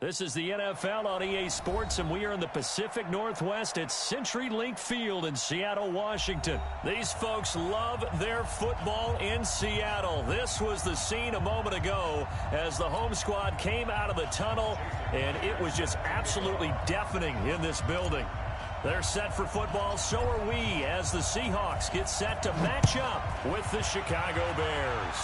This is the NFL on EA Sports, and we are in the Pacific Northwest at CenturyLink Field in Seattle, Washington. These folks love their football in Seattle. This was the scene a moment ago as the home squad came out of the tunnel, and it was just absolutely deafening in this building. They're set for football, so are we, as the Seahawks get set to match up with the Chicago Bears.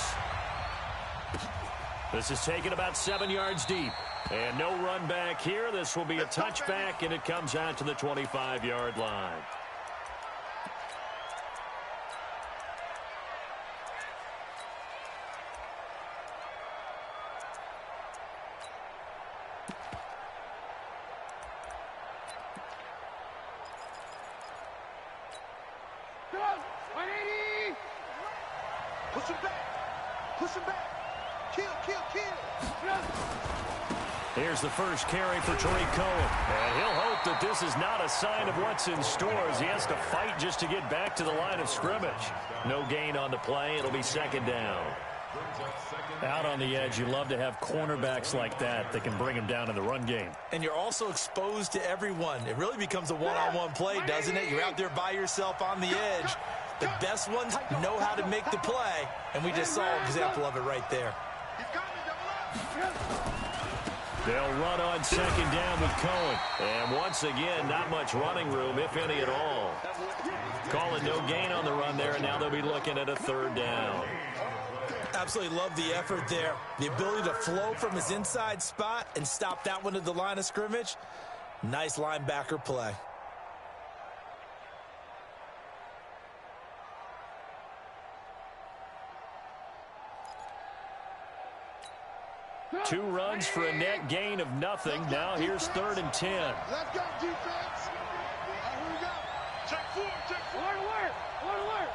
This is taken about 7 yards deep. And no run back here. This will be a touchback, and it comes out to the 25-yard line. Go! 180! Push him back! Push him back! Kill, kill, kill! Here's the first carry for Tariq Cohen. And he'll hope that this is not a sign of what's in store as he has to fight just to get back to the line of scrimmage. No gain on the play. It'll be second down. Out on the edge, you love to have cornerbacks like that can bring him down in the run game. And you're also exposed to everyone. It really becomes a one-on-one play, doesn't it? You're out there by yourself on the edge. The best ones know how to make the play, and we just saw an example of it right there. They'll run on second down with Cohen. And once again, not much running room, if any at all. Call it no gain on the run there, and now they'll be looking at a third down. Absolutely love the effort there. The ability to flow from his inside spot and stop that one at the line of scrimmage. Nice linebacker play. Two runs for a net gain of nothing. Now here's 3rd and 10. Let's go, defense. Here we go. Check four, check four. One alert, one alert.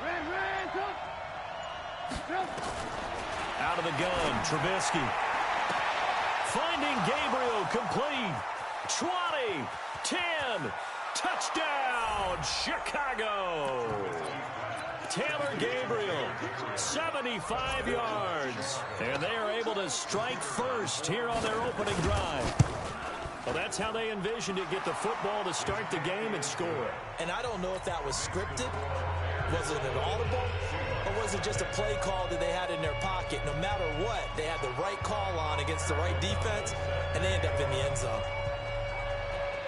Red, go. Out of the gun, Trubisky. Finding Gabriel, complete. 20, 10, touchdown, Chicago. Taylor Gabriel, 75 yards. And they are able to strike first here on their opening drive. Well, that's how they envisioned it, get the football to start the game and score. And I don't know if that was scripted. Was it an audible? Or was it just a play call that they had in their pocket? No matter what, they had the right call on against the right defense, and they end up in the end zone.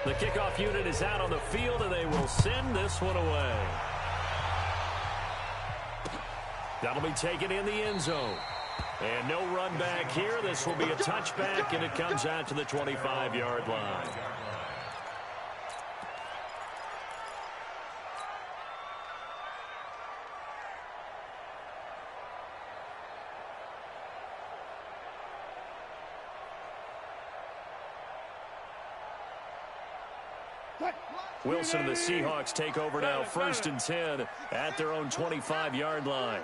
The kickoff unit is out on the field, and they will send this one away. That'll be taken in the end zone. And no run back here. This will be a touchback, and it comes out to the 25-yard line. Wilson and the Seahawks take over now, 1st and 10 at their own 25-yard line.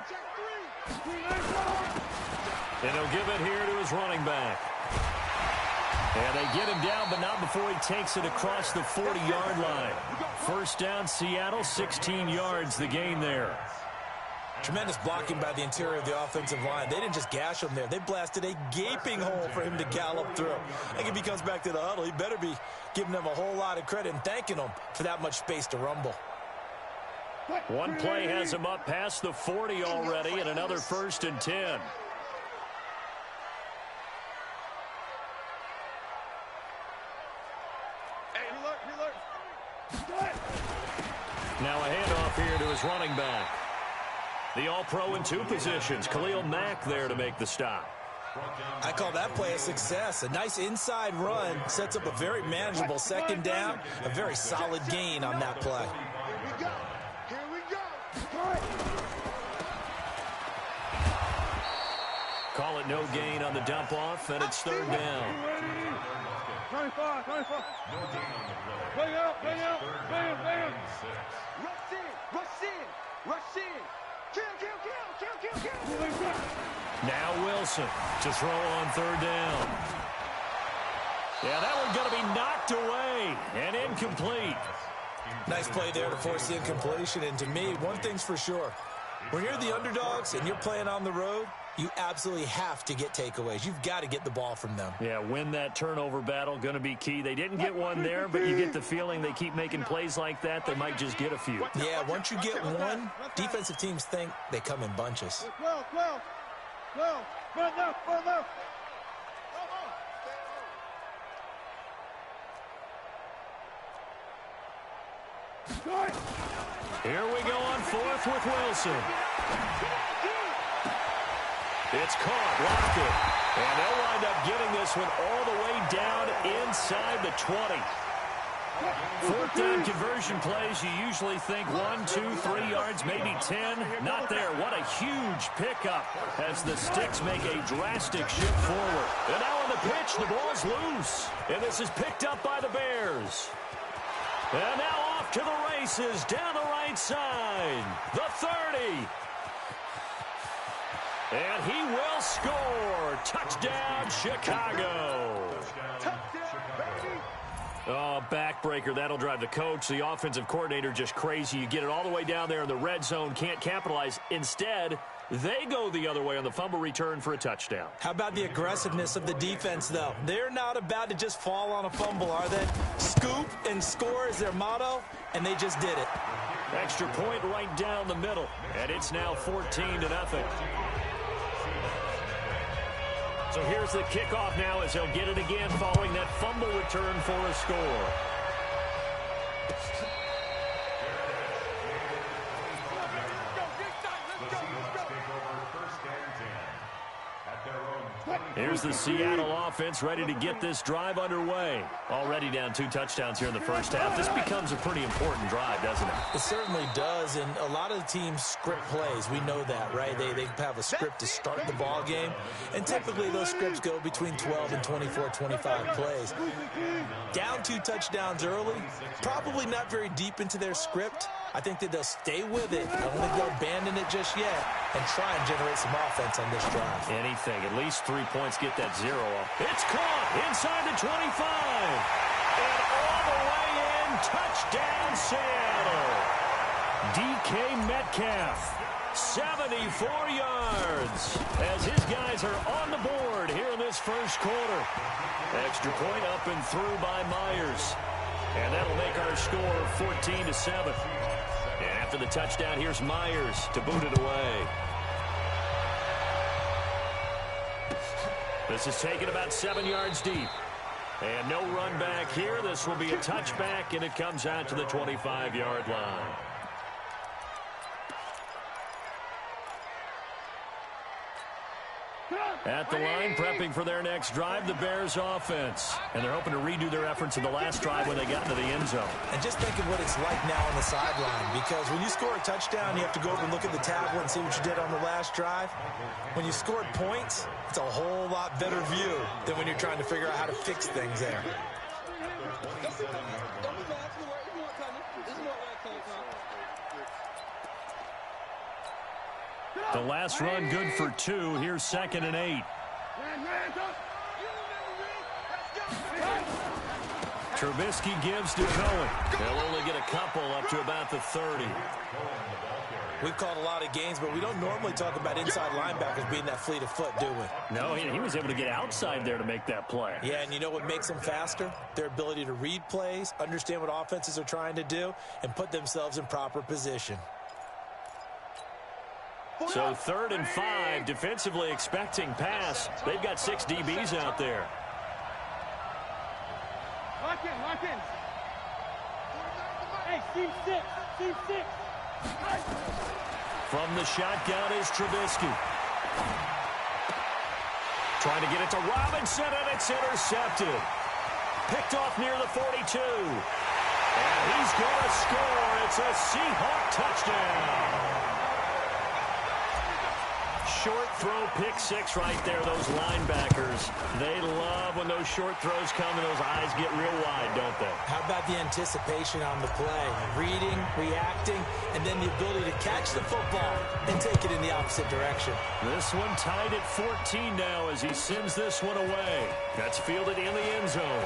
And he'll give it here to his running back. And they get him down, but not before he takes it across the 40-yard line. First down, Seattle, 16 yards, the gain there. Tremendous blocking by the interior of the offensive line. They didn't just gash him there. They blasted a gaping hole for him to gallop through. I think if he comes back to the huddle, he better be giving them a whole lot of credit and thanking them for that much space to rumble. One play has him up past the 40 already, and another 1st and 10. Now a handoff here to his running back. The All-Pro in 2 positions. Khalil Mack there to make the stop. I call that play a success. A nice inside run sets up a very manageable second down. A very solid gain on that play. Here we go. Call it no gain on the dump off, and it's 3rd down. 25. Bring up, bam. Rush in. Kill. Now Wilson to throw on 3rd down. Yeah, that one's going to be knocked away and incomplete. Nice play there to force the incompletion. And to me, one thing's for sure. When you're the underdogs and you're playing on the road, you absolutely have to get takeaways. You've got to get the ball from them. Yeah, win that turnover battle, going to be key. They didn't get one there, but you get the feeling they keep making plays like that, they might just get a few. Yeah, once you get one, defensive teams think they come in bunches. 12. Run left. Here we go on fourth with Wilson. It's caught, locked it. And they'll wind up getting this one all the way down inside the 20. Fourth down conversion plays, you usually think 1, 2, 3 yards, maybe 10. Not there. What a huge pickup as the Sticks make a drastic shift forward. And now on the pitch, the ball's loose. And this is picked up by the Bears. And now off to the races down the right side. The 30. And he will score. Touchdown, Chicago. Oh, backbreaker. That'll drive the coach, the offensive coordinator, just crazy. You get it all the way down there in the red zone, can't capitalize. Instead, they go the other way on the fumble return for a touchdown. How about the aggressiveness of the defense, though? They're not about to just fall on a fumble, are they? Scoop and score is their motto, and they just did it. Extra point right down the middle, and it's now 14-0. So here's the kickoff now as they'll get it again following that fumble return for a score. Here's the Seattle offense ready to get this drive underway. Already down 2 touchdowns here in the first half. This becomes a pretty important drive, doesn't it? It certainly does, and a lot of the teams script plays. We know that, right? They have a script to start the ball game, and typically those scripts go between 12 and 24, 25 plays. Down 2 touchdowns early, probably not very deep into their script. I think that they'll stay with it. I don't think they'll abandon it just yet and try and generate some offense on this drive. Anything. At least 3 points, get that 0 off. It's caught inside the 25. And all the way in. Touchdown, Seattle. DK Metcalf, 74 yards. As his guys are on the board here in this first quarter. Extra point up and through by Myers. And that'll make our score 14-7. And after the touchdown, here's Myers to boot it away. This is taken about 7 yards deep. And no run back here. This will be a touchback, and it comes out to the 25-yard line. At the line, prepping for their next drive, the Bears offense. And they're hoping to redo their efforts in the last drive when they got into the end zone. And just think of what it's like now on the sideline, because when you score a touchdown, you have to go over and look at the tablet and see what you did on the last drive. When you scored points, it's a whole lot better view than when you're trying to figure out how to fix things there. The last run good for 2. Here's 2nd and 8. Trubisky gives to Cohen. They'll only get a couple up to about the 30. We've called a lot of games, but we don't normally talk about inside linebackers being that fleet of foot, do we? No, he was able to get outside there to make that play. Yeah, and you know what makes them faster? Their ability to read plays, understand what offenses are trying to do, and put themselves in proper position. So 3rd and 5, defensively expecting pass. They've got 6 DBs out there. Lock in. Hey, team 6. From the shotgun is Trubisky. Trying to get it to Robinson, and it's intercepted. Picked off near the 42. And he's going to score. It's a Seahawk touchdown. Short throw, pick 6 right there. Those linebackers, they love when those short throws come and those eyes get real wide, don't they? How about the anticipation on the play? Reading, reacting, and then the ability to catch the football and take it in the opposite direction. This one tied at 14 now as he sends this one away. That's fielded in the end zone.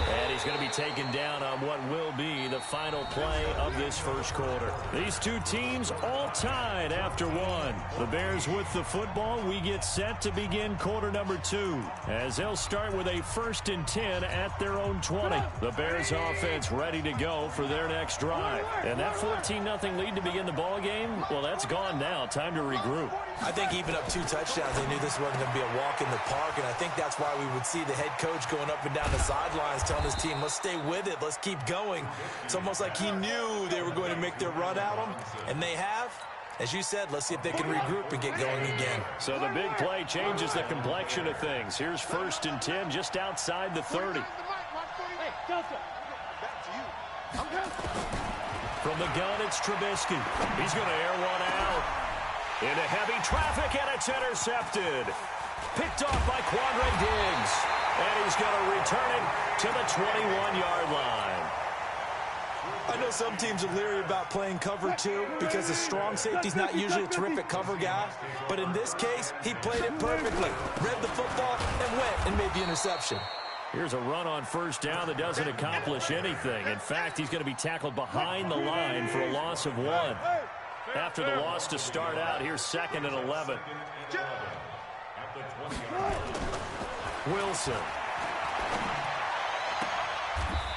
And he's going to be taken down on what will be the final play of this first quarter. These two teams all tied after 1. The Bears Bears with the football. We get set to begin quarter number 2 as they'll start with a 1st and 10 at their own 20. The Bears offense ready to go for their next drive. And that 14-0 lead to begin the ball game, well, that's gone now. Time to regroup. I think even up 2 touchdowns, they knew this wasn't going to be a walk in the park, and I think that's why we would see the head coach going up and down the sidelines telling his team, let's stay with it, let's keep going. It's almost like he knew they were going to make their run at him, and they have. As you said, let's see if they can regroup and get going again. So the big play changes the complexion of things. Here's 1st and 10 just outside the 30. From the gun, it's Trubisky. He's going to air one out. Into heavy traffic, and it's intercepted. Picked off by Quandre Diggs. And he's going to return it to the 21-yard line. I know some teams are leery about playing cover 2 because the strong safety's not usually a terrific cover guy. But in this case, he played it perfectly. Read the football and went and made the interception. Here's a run on 1st down that doesn't accomplish anything. In fact, he's going to be tackled behind the line for a loss of 1. After the loss to start out, here's 2nd and 11. Wilson.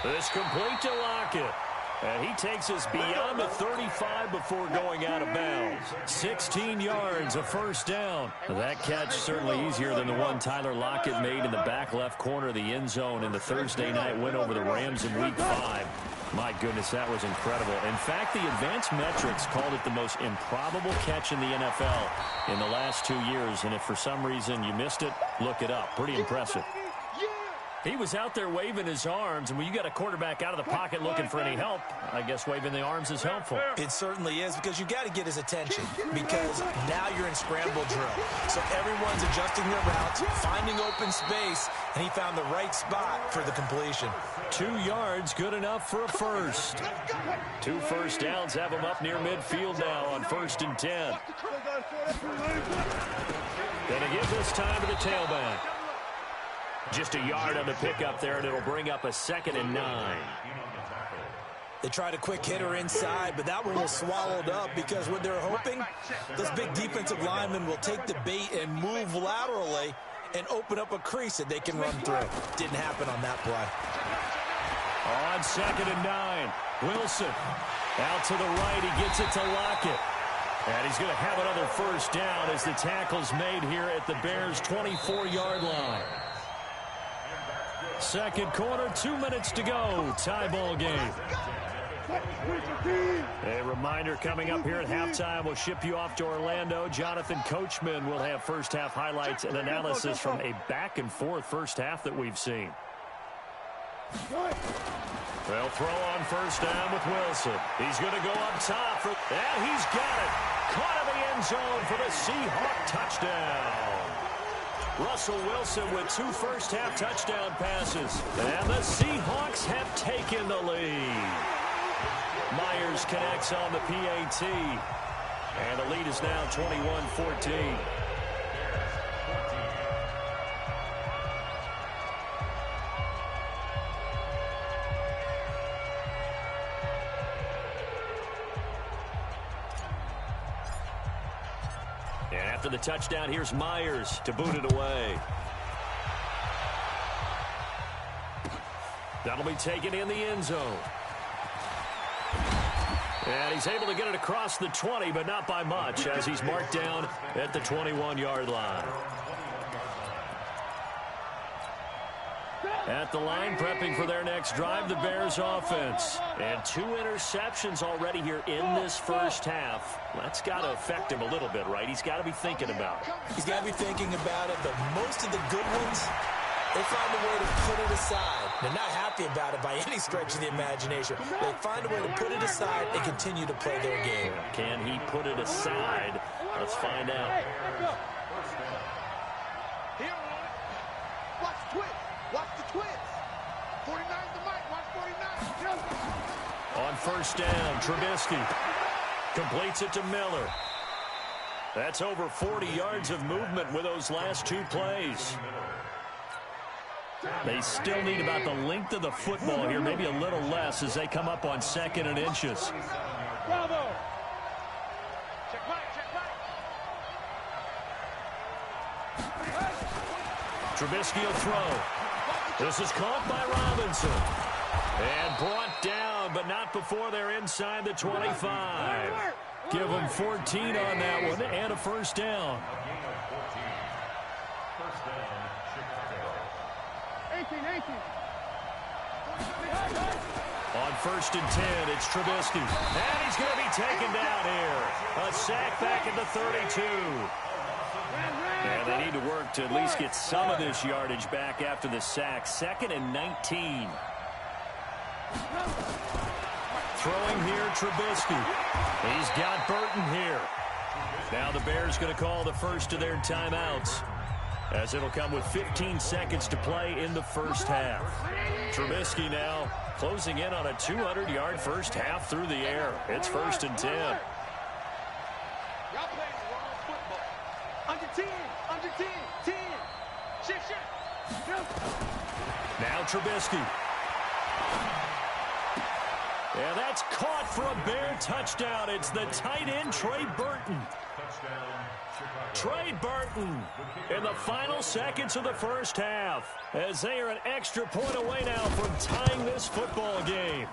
This complete to Lockett. And he takes us beyond the 35 before going out of bounds. 16 yards, a 1st down. That catch certainly easier than the one Tyler Lockett made in the back left corner of the end zone in the Thursday night win over the Rams in Week 5. My goodness, that was incredible. In fact, the advanced metrics called it the most improbable catch in the NFL in the last 2 years. And if for some reason you missed it, look it up. Pretty impressive. He was out there waving his arms, and when you got a quarterback out of the pocket looking for any help, I guess waving the arms is helpful. It certainly is, because you got to get his attention, because now you're in scramble drill. So everyone's adjusting their routes, finding open space, and he found the right spot for the completion. 2 yards, good enough for a 1st. 2 1st downs have him up near midfield now on 1st and 10. Gonna give this time to the tailback. Just a yard on the pickup there, and it'll bring up a 2nd and 9. They tried a quick hitter inside, but that one was swallowed up because what they're hoping, those big defensive linemen will take the bait and move laterally and open up a crease that they can run through. Didn't happen on that play. On 2nd and 9, Wilson out to the right. He gets it to Lockett. And he's going to have another 1st down as the tackle's made here at the Bears' 24-yard line. 2nd quarter, 2 minutes to go. Tie ball game. A reminder coming up here at halftime. We'll ship you off to Orlando. Jonathan Coachman will have first half highlights and analysis from a back-and-forth first half that we've seen. They'll throw on 1st down with Wilson. He's going to go up top. And he's got it. Caught in the end zone for the Seahawk touchdown. Russell Wilson with 2 first-half touchdown passes. And the Seahawks have taken the lead. Myers connects on the PAT. And the lead is now 21-14. And after the touchdown, here's Myers to boot it away. That'll be taken in the end zone. And he's able to get it across the 20, but not by much, as he's marked down at the 21-yard line. At the line, prepping for their next drive, the Bears offense. And 2 interceptions already here in this first half. That's got to affect him a little bit, right? He's got to be thinking about it. He's got to be thinking about it, but most of the good ones, they find a way to put it aside. They're not happy about it by any stretch of the imagination. They find a way to put it aside and continue to play their game. Can he put it aside? Let's find out. Watch the twins. Watch the twins. 49's the mic. Watch 49. On 1st down, Trubisky completes it to Miller. That's over 40 yards of movement with those last 2 plays. They still need about the length of the football here, maybe a little less as they come up on 2nd and inches. Bravo. Check right, check right. Trubisky will throw. This is caught by Robinson. And brought down, but not before they're inside the 25. Give them 14 on that one and a first down. 18. On 1st and 10, it's Trubisky. And he's going to be taken down here. A sack back at the 32. And they need to work to at least get some of this yardage back after the sack. 2nd and 19. Throwing here, Trubisky. He's got Burton here. Now the Bears going to call the first of their timeouts, as it'll come with 15 seconds to play in the first half. Trubisky now closing in on a 200-yard first half through the air. It's 1st and 10. Y'all playing the wrong football. Under 10. 10. Shit. Now Trubisky. Yeah, that's caught for a Bear touchdown. It's the tight end, Trey Burton. Trey Burton in the final seconds of the first half, as they are an extra point away now from tying this football game.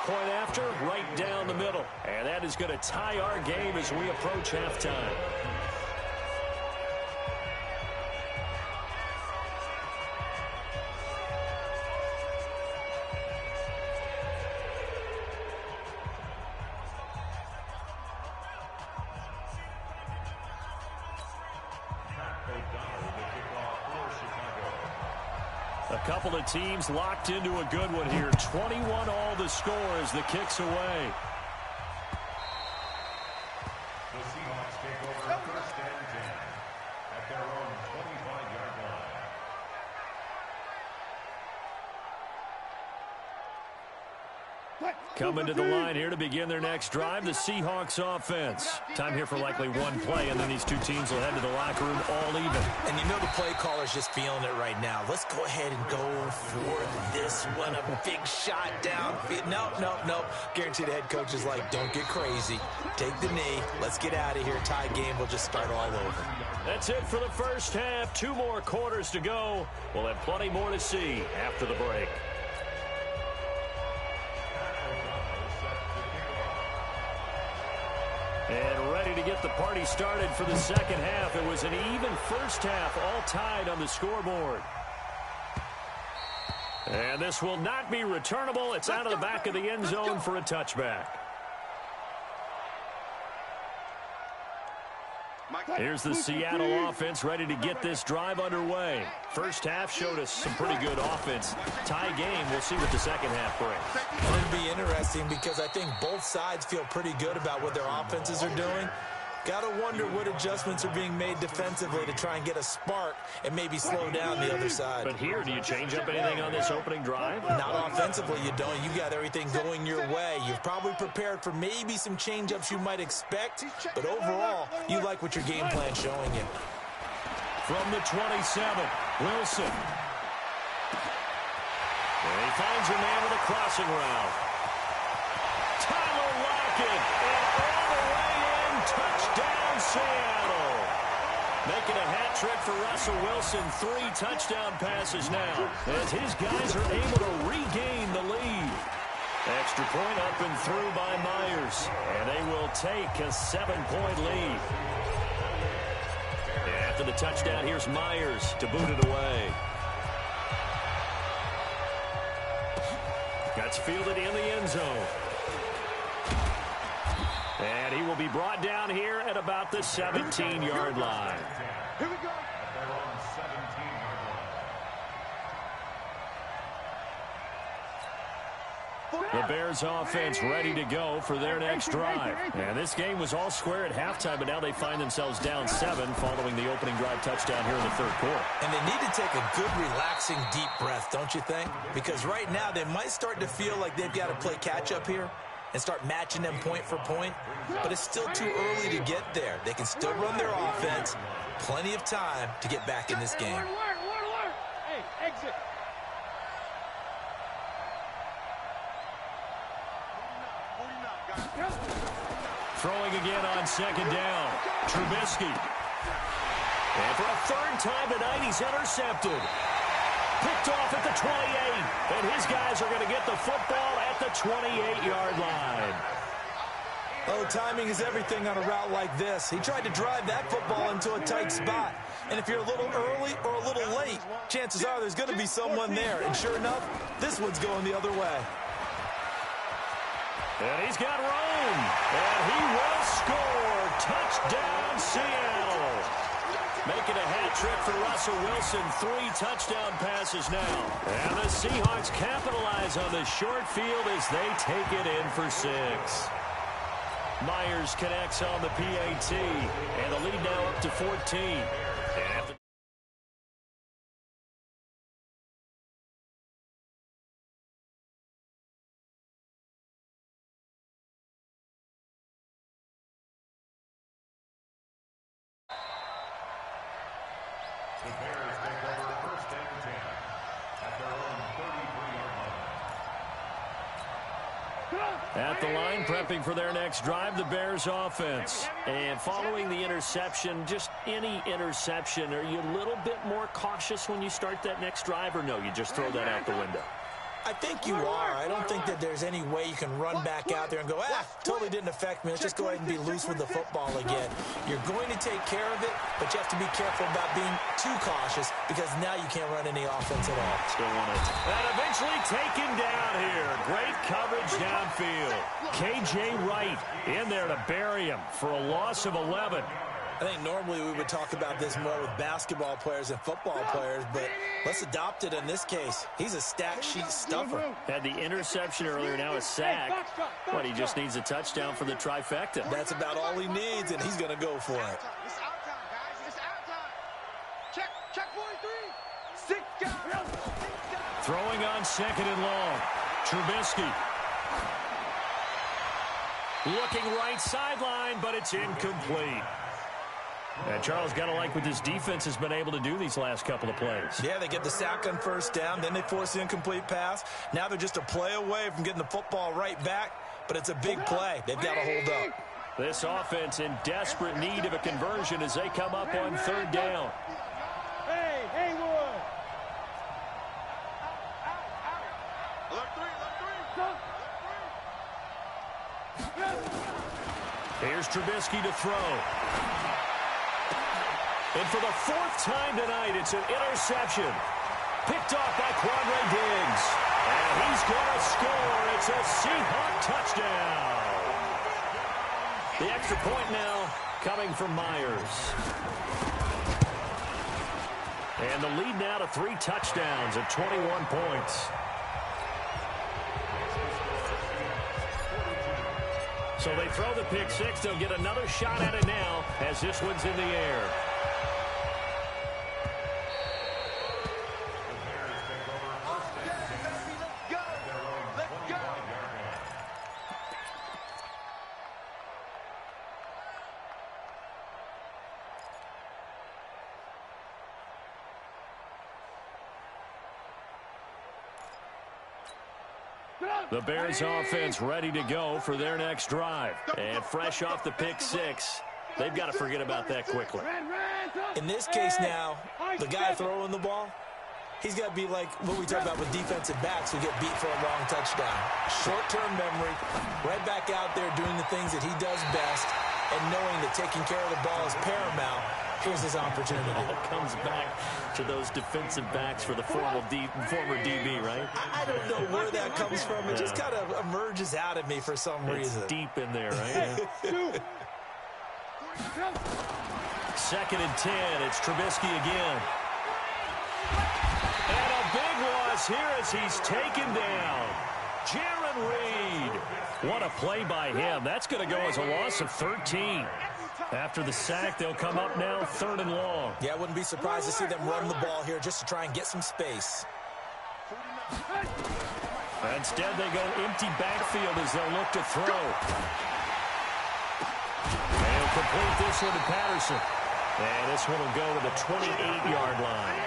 Point after, right down the middle. And that is going to tie our game as we approach halftime. A couple of teams locked into a good one here. 21 all the score as the kick's away. The Seahawks take over 1st and 10 at their own 25-yard line. Coming to the line here to begin their next drive, the Seahawks offense. Time here for likely one play, and then these two teams will head to the locker room all even. And you know the play caller's just feeling it right now. Let's go ahead and go for this one. A big shot downfield. Nope. Guarantee the head coach is like, don't get crazy. Take the knee. Let's get out of here. Tie game will just start all over. That's it for the first half. 2 more quarters to go. We'll have plenty more to see after the break. And ready to get the party started for the second half. It was an even first half, all tied on the scoreboard. And this will not be returnable. It's out of the back of the end zone for a touchback. Here's the Seattle offense ready to get this drive underway. First half showed us some pretty good offense. Tie game, we'll see what the second half brings. It'll be interesting because I think both sides feel pretty good about what their offenses are doing. Gotta wonder what adjustments are being made defensively to try and get a spark and maybe slow down the other side. But here, do you change up anything on this opening drive? Not offensively, you don't. You got everything going your way. You've probably prepared for maybe some change-ups you might expect, but overall, you like what your game plan's showing you. From the 27, Wilson. And he finds a man with a crossing route. Tyler Lockett, and all the way in, touchdown Seattle. Making a hat trick for Russell Wilson, 3 touchdown passes now, as his guys are able to regain the lead. Extra point up and through by Myers, and they will take a 7-point lead. After the touchdown, here's Myers to boot it away. That's fielded in the end zone. And he will be brought down here at about the 17-yard line. Here we go. At their own 17-yard line. The Bears offense ready to go for their next drive. And this game was all square at halftime, but now they find themselves down 7 following the opening drive touchdown here in the third quarter. And they need to take a good, relaxing, deep breath, don't you think? Because right now they might start to feel like they've got to play catch-up here and start matching them point for point. But it's still too early to get there. They can still run their offense. Plenty of time to get back in this game. Hey, exit. Throwing again on second down. Trubisky. And for a third time tonight, he's intercepted. Picked off at the 28. And his guys are going to get the football at the 28-yard line. Oh, timing is everything on a route like this. He tried to drive that football into a tight spot. And if you're a little early or a little late, chances are there's going to be someone there. And sure enough, this one's going the other way. And he's got room. And he will score. Touchdown, Seattle. Making a hat trick for Russell Wilson. 3 touchdown passes now. And the Seahawks capitalize on the short field as they take it in for 6. Myers connects on the PAT. And the lead now up to 14. The Bears take over first and 10 at their own 33-yard line. At the line, prepping for their next drive, the Bears offense. And following the interception, just any interception, are you a little bit more cautious when you start that next drive, or no, you just throw that out the window? I think you are. I don't think that there's any way you can run back out there and go, totally didn't affect me. Let's just go ahead and be loose with the football again. You're going to take care of it, but you have to be careful about being too cautious because now you can't run any offense at all. Still want it. And eventually taken down here. Great coverage downfield. K.J. Wright in there to bury him for a loss of 11. I think normally we would talk about this more with basketball players and football players, but let's adopt it in this case. He's a stat sheet stuffer. Had the interception earlier, now a sack. What, he just needs a touchdown for the trifecta. That's about all he needs, and he's going to go for it. It's out time, guys. It's out time. Check 43. 6 guys. Throwing on second and long. Trubisky. Looking right sideline, but it's incomplete. And Charles, got to like what this defense has been able to do these last couple of plays. Yeah, they get the sack on first down, then they force the incomplete pass. Now they're just a play away from getting the football right back, but it's a big play. They've got to hold up. This offense in desperate need of a conversion as they come up on third down. Hey, Haywood. Here's Trubisky to throw. And for the 4th time tonight, it's an interception. Picked off by Quandre Diggs. And he's going to score. It's a Seahawk touchdown. The extra point now coming from Myers. And the lead now to 3 touchdowns at 21 points. So they throw the pick 6. They'll get another shot at it now as this one's in the air. The Bears offense ready to go for their next drive. And fresh off the pick 6, they've got to forget about that quickly. In this case now, the guy throwing the ball, he's got to be like what we talk about with defensive backs who get beat for a long touchdown. Short-term memory, right back out there doing the things that he does best, and knowing that taking care of the ball is paramount. Here's his opportunity. It all comes back to those defensive backs for the former DB, right? I don't know where that comes from. It just kind of emerges out of me for some reason. It's deep in there, right? Yeah. 2nd and 10. It's Trubisky again. And a big loss here as he's taken down. Jaron Reed. What a play by him. That's going to go as a loss of 13. After the sack, they'll come up now 3rd and long. Yeah, I wouldn't be surprised to see them run the ball here just to try and get some space. Instead, they go empty backfield as they'll look to throw. They'll complete this one to Patterson. And this one will go to the 28-yard line.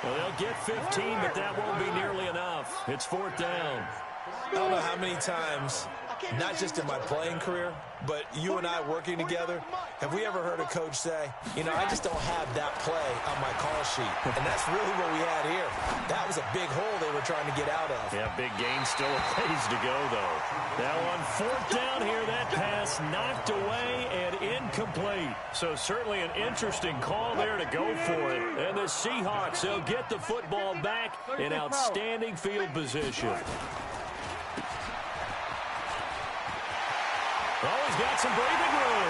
Well, they'll get 15, but that won't be nearly enough. It's 4th down. I don't know how many times not just in my playing career, but you and I working together, have we ever heard a coach say, you know, I just don't have that play on my call sheet? And that's really what we had here. That was a big hole they were trying to get out of. Yeah, big gain, still a ways to go, though. Now on fourth down here, that pass knocked away and incomplete. So certainly an interesting call there to go for it. And the Seahawks, they'll get the football back in outstanding field position. Oh, he's got some breathing room.